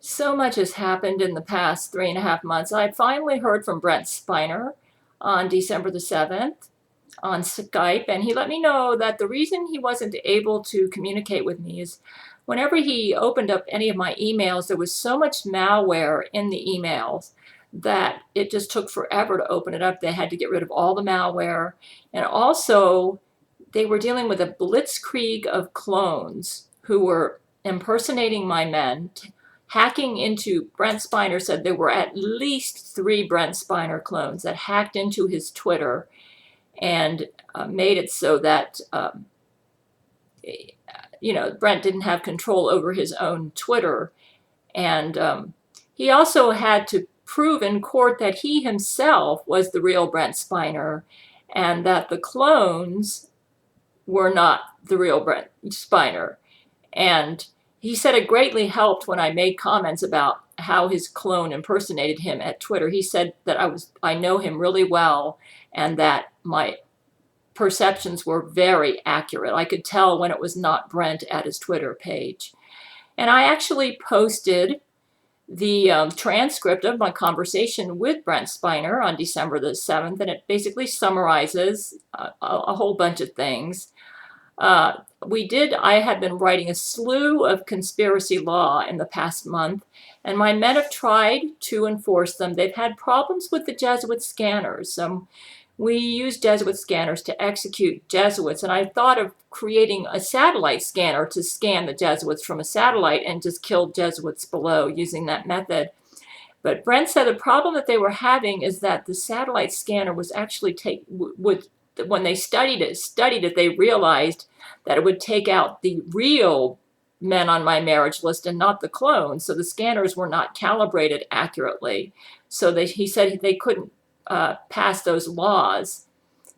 So much has happened in the past 3.5 months. I finally heard from Brent Spiner on December the 7th on Skype, and he let me know that the reason he wasn't able to communicate with me is whenever he opened up any of my emails, there was so much malware in the emails that it just took forever to open it up. They had to get rid of all the malware. And also, they were dealing with a blitzkrieg of clones who were impersonating my men, hacking into. Brent Spiner said there were at least 3 Brent Spiner clones that hacked into his Twitter and made it so that Brent didn't have control over his own Twitter, and he also had to prove in court that he himself was the real Brent Spiner, and that the clones were not the real Brent Spiner. And he said it greatly helped when I made comments about how his clone impersonated him at Twitter. He said that I know him really well and that my perceptions were very accurate. I could tell when it was not Brent at his Twitter page. And I actually posted the transcript of my conversation with Brent Spiner on December the 7th, and it basically summarizes a whole bunch of things. I had been writing a slew of conspiracy law in the past month, and my men have tried to enforce them. They've had problems with the Jesuit scanners. We use Jesuit scanners to execute Jesuits, and I thought of creating a satellite scanner to scan the Jesuits from a satellite and just kill Jesuits below using that method. But Brent said the problem that they were having is that the satellite scanner was actually when they studied it, they realized that it would take out the real men on my marriage list and not the clones. So the scanners were not calibrated accurately. So he said they couldn't pass those laws.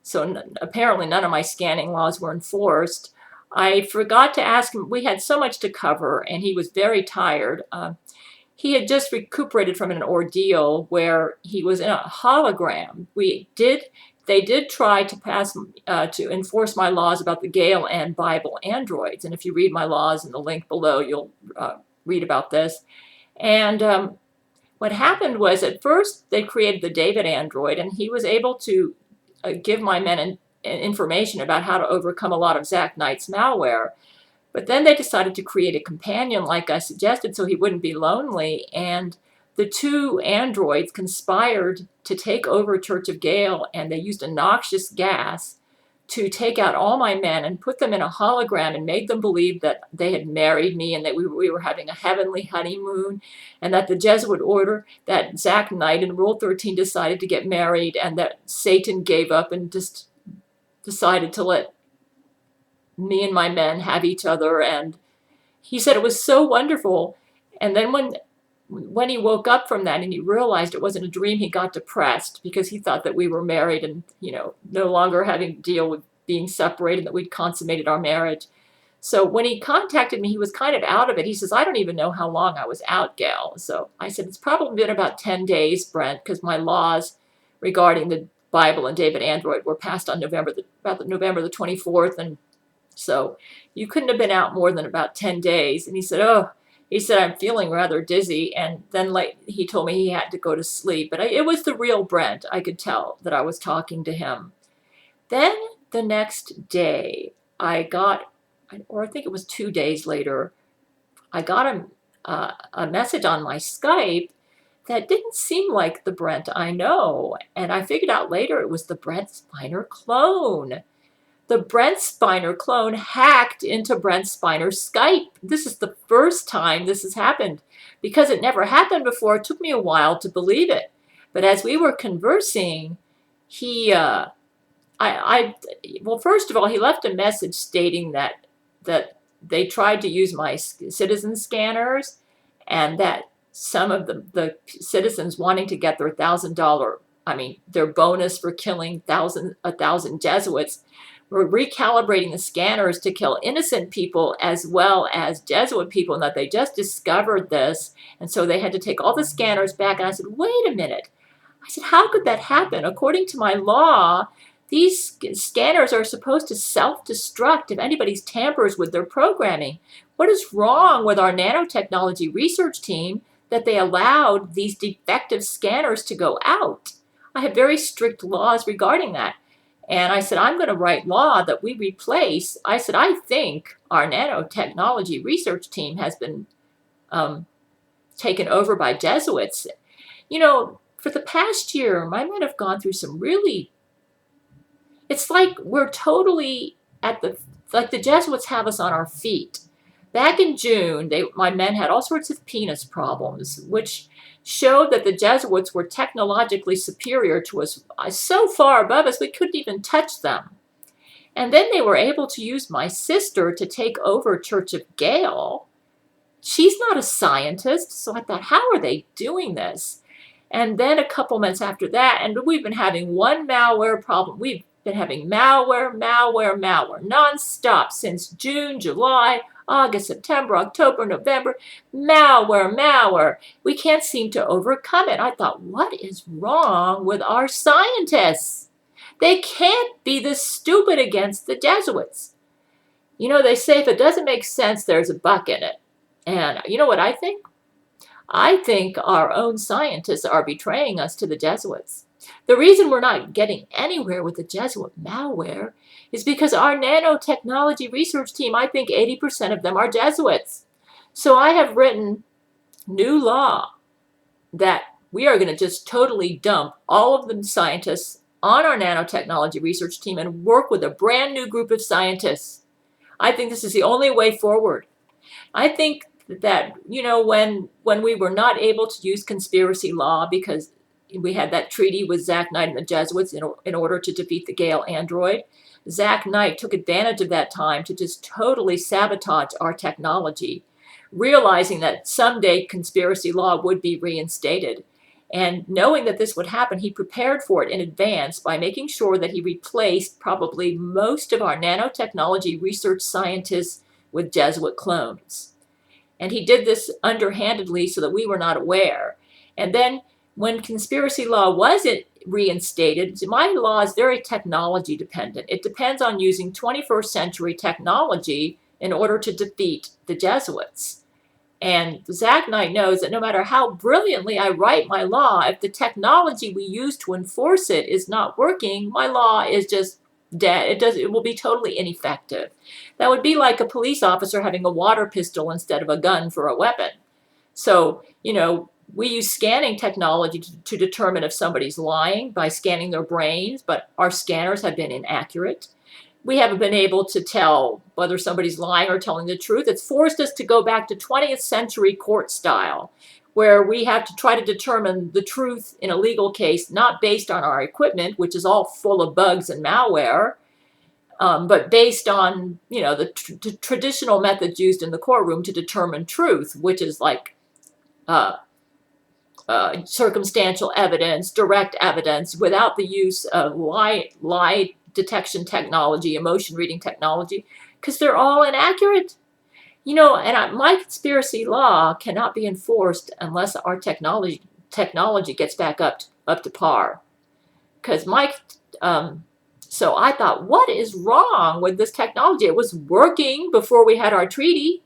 So apparently none of my scanning laws were enforced. I forgot to ask him. We had so much to cover, and he was very tired. He had just recuperated from an ordeal where he was in a hologram. They did try to enforce my laws about the Gail and Bible androids. And if you read my laws in the link below, you'll read about this. And what happened was, at first they created the David android, and he was able to give my men information about how to overcome a lot of Zach Knight's malware. But then they decided to create a companion like I suggested so he wouldn't be lonely, and the 2 androids conspired to take over Church of Gail, and they used a noxious gas to take out all my men and put them in a hologram and made them believe that they had married me and that we were having a heavenly honeymoon, and that the Jesuit order, that Zach Knight in Rule 13 decided to get married, and that Satan gave up and just decided to let me and my men have each other. And he said it was so wonderful. And then when he woke up from that and he realized it wasn't a dream, he got depressed because he thought that we were married and, no longer having to deal with being separated, that we'd consummated our marriage. So when he contacted me, he was kind of out of it. He says, I don't even know how long I was out, Gail. So I said, it's probably been about 10 days, Brent, because my laws regarding the Bible and David Android were passed on November the 24th. And so you couldn't have been out more than about 10 days. And he said, I'm feeling rather dizzy. And then he told me he had to go to sleep. But it was the real Brent. I could tell that I was talking to him. Then the next day, I think it was 2 days later, I got a message on my Skype that didn't seem like the Brent I know. And I figured out later it was the Brent Spiner clone. The Brent Spiner clone hacked into Brent Spiner's Skype. This is the first time this has happened. Because it never happened before, it took me a while to believe it. But as we were conversing, well, first of all, he left a message stating that they tried to use my citizen scanners, and that some of the citizens wanting to get their $1,000, their bonus for killing 1,000 Jesuits, were recalibrating the scanners to kill innocent people as well as Jesuit people, and that they just discovered this, and so they had to take all the scanners back. And I said, wait a minute. I said, how could that happen? According to my law, these scanners are supposed to self-destruct if anybody tampers with their programming. What is wrong with our nanotechnology research team that they allowed these defective scanners to go out. I have very strict laws regarding that. And I said, I'm going to write law that we replace. I said, I think our nanotechnology research team has been taken over by Jesuits. You know, for the past year, my men have gone through some really, it's like we're totally at the, like the Jesuits have us on our feet. Back in June, my men had all sorts of penis problems, which showed that the Jesuits were technologically superior to us, so far above us we couldn't even touch them. And then they were able to use my sister to take over Church of Gail. She's not a scientist, so I thought, how are they doing this? And then a couple months after that, and we've been having one malware problem. We've been having malware nonstop since June, July, August, September, October, November, malware. We can't seem to overcome it. I thought, what is wrong with our scientists? They can't be this stupid against the Jesuits. You know, they say if it doesn't make sense, there's a buck in it. And you know what I think? I think our own scientists are betraying us to the Jesuits. The reason we're not getting anywhere with the Jesuit malware is because our nanotechnology research team, I think 80% of them are Jesuits. So I have written new law that we are going to just totally dump all of the scientists on our nanotechnology research team and work with a brand new group of scientists. I think this is the only way forward. I think that, you know, when we were not able to use conspiracy law because we had that treaty with Zach Knight and the Jesuits in order to defeat the Gail android, Zach Knight took advantage of that time to just totally sabotage our technology, realizing that someday conspiracy law would be reinstated. And knowing that this would happen, he prepared for it in advance by making sure that he replaced probably most of our nanotechnology research scientists with Jesuit clones. And he did this underhandedly so that we were not aware. And then when conspiracy law wasn't reinstated, my law is very technology dependent. It depends on using 21st century technology in order to defeat the Jesuits. And Zach Knight knows that no matter how brilliantly I write my law, if the technology we use to enforce it is not working, my law is just dead. It will be totally ineffective. That would be like a police officer having a water pistol instead of a gun for a weapon. So, you know, we use scanning technology to determine if somebody's lying by scanning their brains, but our scanners have been inaccurate. We haven't been able to tell whether somebody's lying or telling the truth. It's forced us to go back to 20th century court style, where we have to try to determine the truth in a legal case, not based on our equipment, which is all full of bugs and malware, but based on, you know, the traditional methods used in the courtroom to determine truth, which is like circumstantial evidence, direct evidence, without the use of lie detection technology, emotion reading technology, because they're all inaccurate. You know, and my conspiracy law cannot be enforced unless our technology gets back up to par. Because so I thought, what is wrong with this technology? It was working before we had our treaty.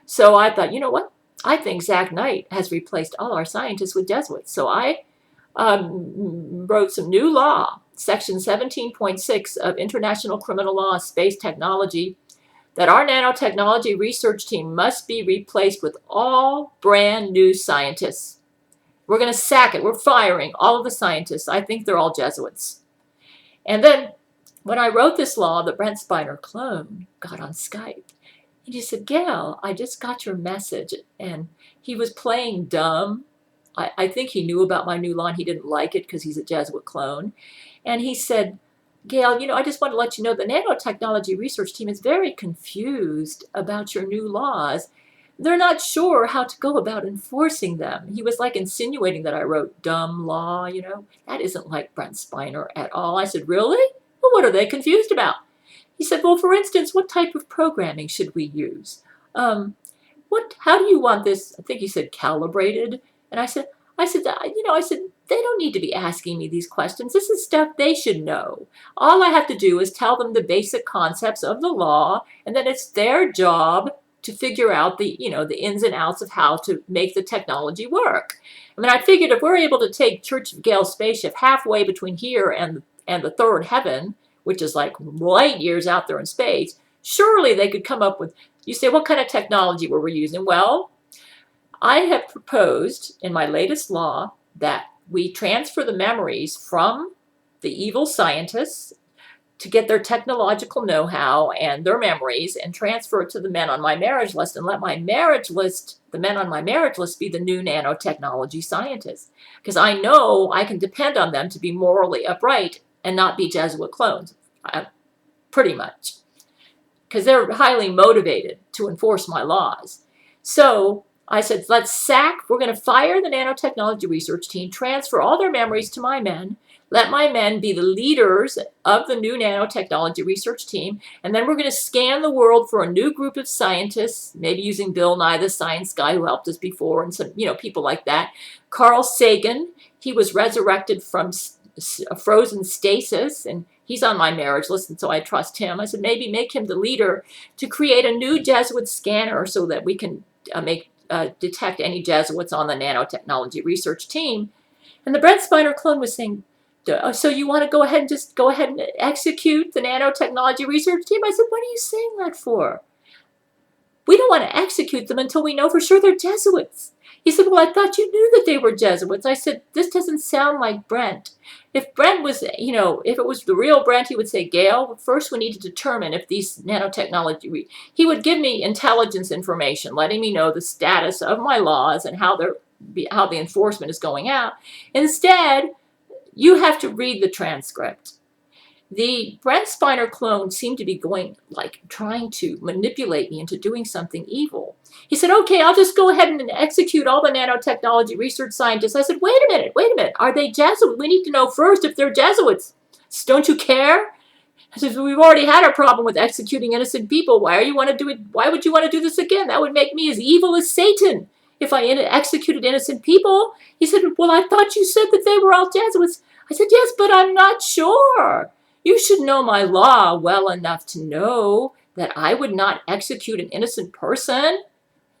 So I thought, you know what? I think Zach Knight has replaced all our scientists with Jesuits. So I wrote some new law, Section 17.6 of International Criminal Law, Space Technology, that our nanotechnology research team must be replaced with all brand new scientists. We're going to sack it. We're firing all of the scientists. I think they're all Jesuits. And then when I wrote this law, the Brent Spiner clone got on Skype. And he said, Gail, I just got your message. And he was playing dumb. I think he knew about my new law and he didn't like it because he's a Jesuit clone. And he said, Gail, you know, I just want to let you know the nanotechnology research team is very confused about your new laws. They're not sure how to go about enforcing them. He was like insinuating that I wrote dumb law, you know. That isn't like Brent Spiner at all. I said, really? Well, what are they confused about? He said, well, for instance, what type of programming should we use? How do you want this? I think he said calibrated. And I said, they don't need to be asking me these questions. This is stuff they should know. All I have to do is tell them the basic concepts of the law, and then it's their job to figure out the, the ins and outs of how to make the technology work. I mean, I figured if we're able to take Church of Gail spaceship halfway between here and the third heaven, which is like light years out there in space, surely they could come up with, you say, what kind of technology were we using? Well, I have proposed in my latest law that we transfer the memories from the evil scientists to get their technological know-how and their memories and transfer it to the men on my marriage list, and let my marriage list, the men on my marriage list, be the new nanotechnology scientists. Because I know I can depend on them to be morally upright and not be Jesuit clones, pretty much. Because they're highly motivated to enforce my laws. So I said, we're going to fire the nanotechnology research team, transfer all their memories to my men, let my men be the leaders of the new nanotechnology research team, and then we're going to scan the world for a new group of scientists, maybe using Bill Nye, the science guy who helped us before, and some, people like that. Carl Sagan, he was resurrected from frozen stasis, and he's on my marriage list, and so I trust him. I said, maybe make him the leader to create a new Jesuit scanner so that we can detect any Jesuits on the nanotechnology research team. And the Brent Spiner clone was saying, so you want to go ahead and execute the nanotechnology research team? I said, what are you saying that for? We don't want to execute them until we know for sure they're Jesuits. He said, well, I thought you knew that they were Jesuits. I said, this doesn't sound like Brent. If Brent was, if it was the real Brent, he would say, Gail, first we need to determine if these nanotechnology, he would give me intelligence information, letting me know the status of my laws and how the enforcement is going out. Instead, you have to read the transcript. The Brent Spiner clone seemed to be trying to manipulate me into doing something evil. He said, okay, I'll just go ahead and execute all the nanotechnology research scientists. I said, wait a minute. Are they Jesuits? We need to know first if they're Jesuits. Don't you care? I said, we've already had a problem with executing innocent people. Why would you want to do this again? That would make me as evil as Satan if I executed innocent people. He said, well, I thought you said that they were all Jesuits. I said, yes, but I'm not sure. You should know my law well enough to know that I would not execute an innocent person.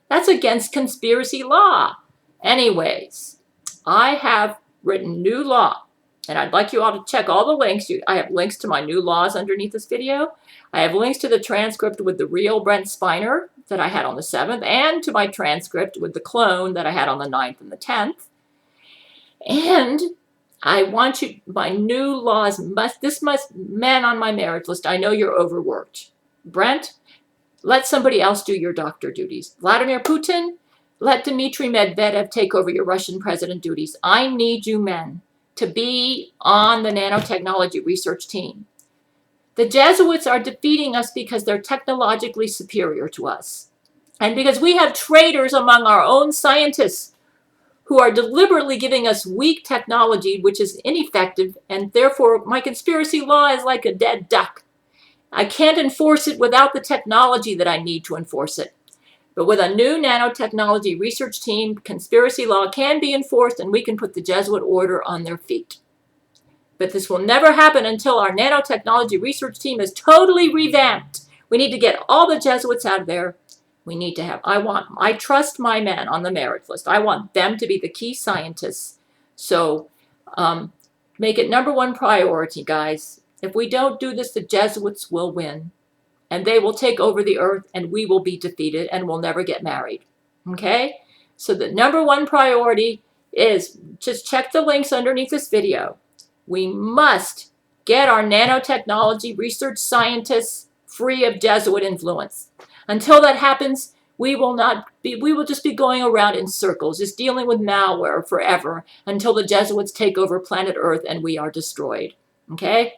That's against conspiracy law. Anyways, I have written new law, and I'd like you all to check all the links. I have links to my new laws underneath this video. I have links to the transcript with the real Brent Spiner that I had on the 7th, and to my transcript with the clone that I had on the 9th and the 10th. And I want you, my new laws men on my marriage list, I know you're overworked. Brent, let somebody else do your doctor duties. Vladimir Putin, let Dmitry Medvedev take over your Russian president duties. I need you men to be on the nanotechnology research team. The Jesuits are defeating us because they're technologically superior to us. And because we have traitors among our own scientists who are deliberately giving us weak technology, which is ineffective, and therefore my conspiracy law is like a dead duck. I can't enforce it without the technology that I need to enforce it. But with a new nanotechnology research team, conspiracy law can be enforced, and we can put the Jesuit order on their feet. But this will never happen until our nanotechnology research team is totally revamped. We need to get all the Jesuits out of there. I trust my men on the marriage list. I want them to be the key scientists. So make it #1 priority, guys. If we don't do this, the Jesuits will win. And they will take over the earth, and we will be defeated, and we'll never get married. Okay? So the #1 priority is, just check the links underneath this video. We must get our nanotechnology research scientists free of Jesuit influence. Until that happens, we will just be going around in circles, just dealing with malware forever until the Jesuits take over planet Earth and we are destroyed. Okay?